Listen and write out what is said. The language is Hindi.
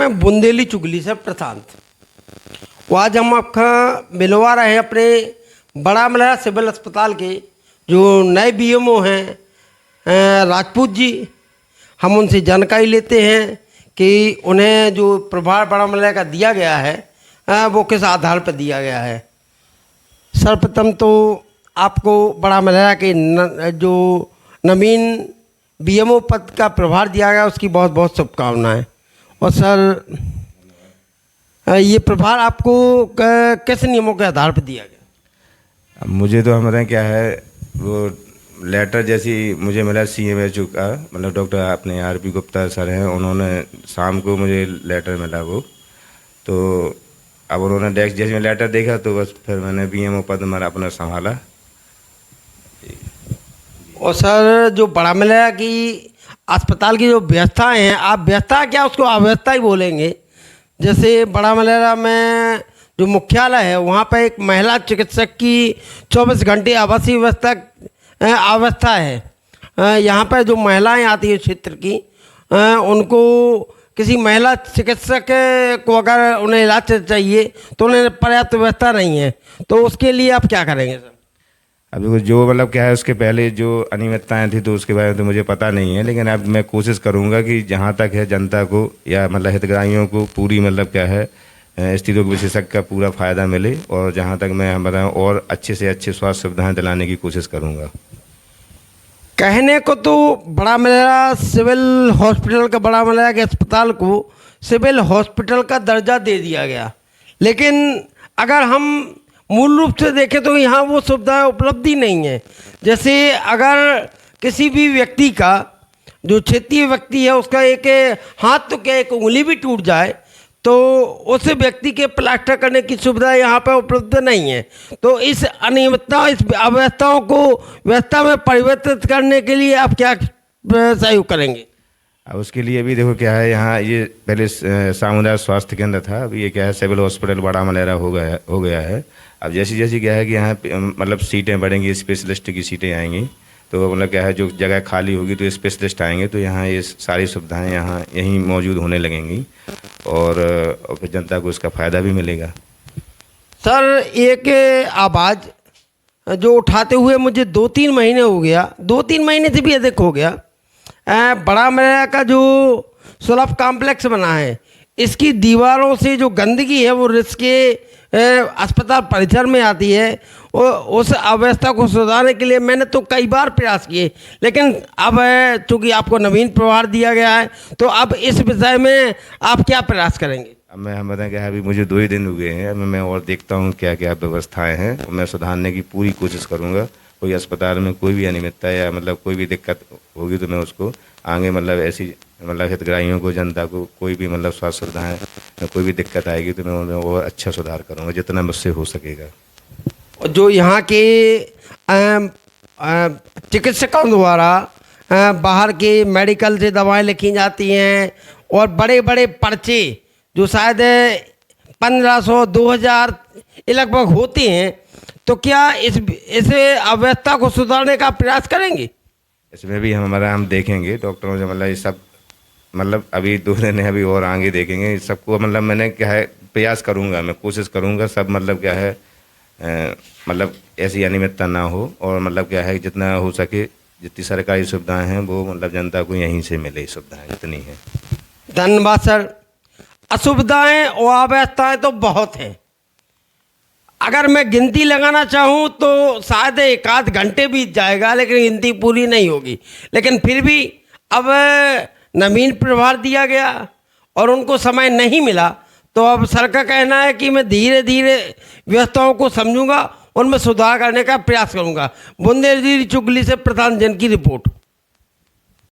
मैं बुंदेली चुगली से प्रशांत। वो आज हम आपका मिलवा रहे हैं अपने बड़ा मलहरा सिविल अस्पताल के जो नए बीएमओ हैं राजपूत जी। हम उनसे जानकारी लेते हैं कि उन्हें जो प्रभार बड़ा मलहरा का दिया गया है वो किस आधार पर दिया गया है। सर्वप्रथम तो आपको बड़ा मलहरा के जो नवीन बीएमओ पद का प्रभार दिया गया उसकी बहुत बहुत शुभकामनाएं। और सर ये प्रभार आपको किस नियमों के आधार पर दिया गया? मुझे तो हमारे क्या है वो लेटर जैसी मुझे मिला CMHO का, मतलब डॉक्टर अपने RP गुप्ता सर हैं, उन्होंने शाम को मुझे लेटर मिला वो। तो अब उन्होंने डेस्क जैसे में लेटर देखा तो बस फिर मैंने BMO पद हमारा अपना संभाला। और सर जो बड़ा मलहरा की अस्पताल की जो व्यवस्थाएं हैं, आप व्यवस्था क्या उसको अव्यवस्था ही बोलेंगे। जैसे बड़ा मलहरा में जो मुख्यालय है वहाँ पर एक महिला चिकित्सक की 24 घंटे आवासीय व्यवस्था है। यहाँ पर जो महिलाएं आती है क्षेत्र की उनको किसी महिला चिकित्सक को अगर उन्हें इलाज चाहिए तो उन्हें पर्याप्त व्यवस्था नहीं है, तो उसके लिए आप क्या करेंगे सर? अभी जो मतलब क्या है उसके पहले जो अनियमितताएं थी तो उसके बारे में तो मुझे पता नहीं है, लेकिन अब मैं कोशिश करूंगा कि जहां तक है जनता को या मतलब हितग्राहियों को पूरी मतलब क्या है स्त्री रोग विशेषज्ञ का पूरा फ़ायदा मिले, और जहां तक मैं बताऊँ और अच्छे से अच्छे स्वास्थ्य सुविधाएं दिलाने की कोशिश करूँगा। कहने को तो बड़ा मलहरा सिविल हॉस्पिटल का बड़ा मलहरा के अस्पताल को सिविल हॉस्पिटल का दर्जा दे दिया गया, लेकिन अगर हम मूल रूप से देखें तो यहाँ वो सुविधाएं उपलब्ध ही नहीं है। जैसे अगर किसी भी व्यक्ति का जो क्षेत्रीय व्यक्ति है उसका एक हाथ तो क्या एक उंगली भी टूट जाए तो उस व्यक्ति के प्लास्टर करने की सुविधा यहाँ पर उपलब्ध नहीं है। तो इस अनियमितता इस अव्यवस्थाओं को व्यवस्था में परिवर्तित करने के लिए आप क्या सहयोग करेंगे? अब उसके लिए अभी देखो क्या है, यहाँ ये पहले सामुदायिक स्वास्थ्य केंद्र था, अभी ये क्या है सिविल हॉस्पिटल बड़ा मलहरा हो गया है। अब जैसी जैसी क्या है कि यहाँ मतलब सीटें बढ़ेंगी, स्पेशलिस्ट की सीटें आएंगी, तो मतलब क्या है जो जगह खाली होगी तो स्पेशलिस्ट आएंगे, तो यहाँ ये सारी सुविधाएं यहाँ यहीं मौजूद होने लगेंगी और फिर जनता को इसका फ़ायदा भी मिलेगा। सर एक आवाज़ जो उठाते हुए मुझे 2-3 महीने हो गया, 2-3 महीने से भी अधिक हो गया, बड़ा मलहरा का जो सुलभ कॉम्प्लेक्स बना है इसकी दीवारों से जो गंदगी है वो रिस्क के अस्पताल परिसर में आती है। और उस अव्यवस्था को सुधारने के लिए मैंने तो कई बार प्रयास किए, लेकिन अब चूँकि आपको नवीन प्रभार दिया गया है तो अब इस विषय में आप क्या प्रयास करेंगे? अब मैं हम बताएं क्या है, अभी मुझे 2 ही दिन हुए हैं, मैं और देखता हूँ क्या क्या व्यवस्थाएं हैं, मैं सुधारने की पूरी कोशिश करूँगा। कोई अस्पताल में कोई भी अनियमितता या मतलब कोई भी दिक्कत होगी तो मैं उसको आगे मतलब ऐसी मतलब हितग्राहियों को जनता को कोई भी मतलब स्वास्थ्य सुविधाएं कोई भी दिक्कत आएगी तो मैं और अच्छा सुधार करूँगा जितना मुझसे हो सकेगा। जो यहाँ के चिकित्सकों द्वारा बाहर के मेडिकल से दवाएं लिखी जाती हैं और बड़े बड़े पर्चे जो शायद 1500-2000 लगभग होते हैं, तो क्या इस अव्यवस्था को सुधारने का प्रयास करेंगे? इसमें भी हम देखेंगे डॉक्टरों से, मतलब ये सब मतलब अभी 2 दिन है, अभी और आगे देखेंगे सबको। मतलब मैंने क्या है प्रयास करूँगा, मैं कोशिश करूँगा सब मतलब क्या है मतलब ऐसी अनियमितता ना हो, और मतलब क्या है जितना हो सके जितनी सरकारी सुविधाएं हैं वो मतलब जनता को यहीं से मिले सुविधाएं जितनी हैं। धन्यवाद सर। असुविधाएं और अव्यवस्थाएं तो बहुत हैं, अगर मैं गिनती लगाना चाहूँ तो शायद 1-8 घंटे बीत जाएगा, लेकिन गिनती पूरी नहीं होगी। लेकिन फिर भी अब नवीन प्रभार दिया गया और उनको समय नहीं मिला, तो अब सर का कहना है कि मैं धीरे धीरे व्यवस्थाओं को समझूंगा, उनमें सुधार करने का प्रयास करूंगा। बुंदेली चुगली से प्रधान जन की रिपोर्ट।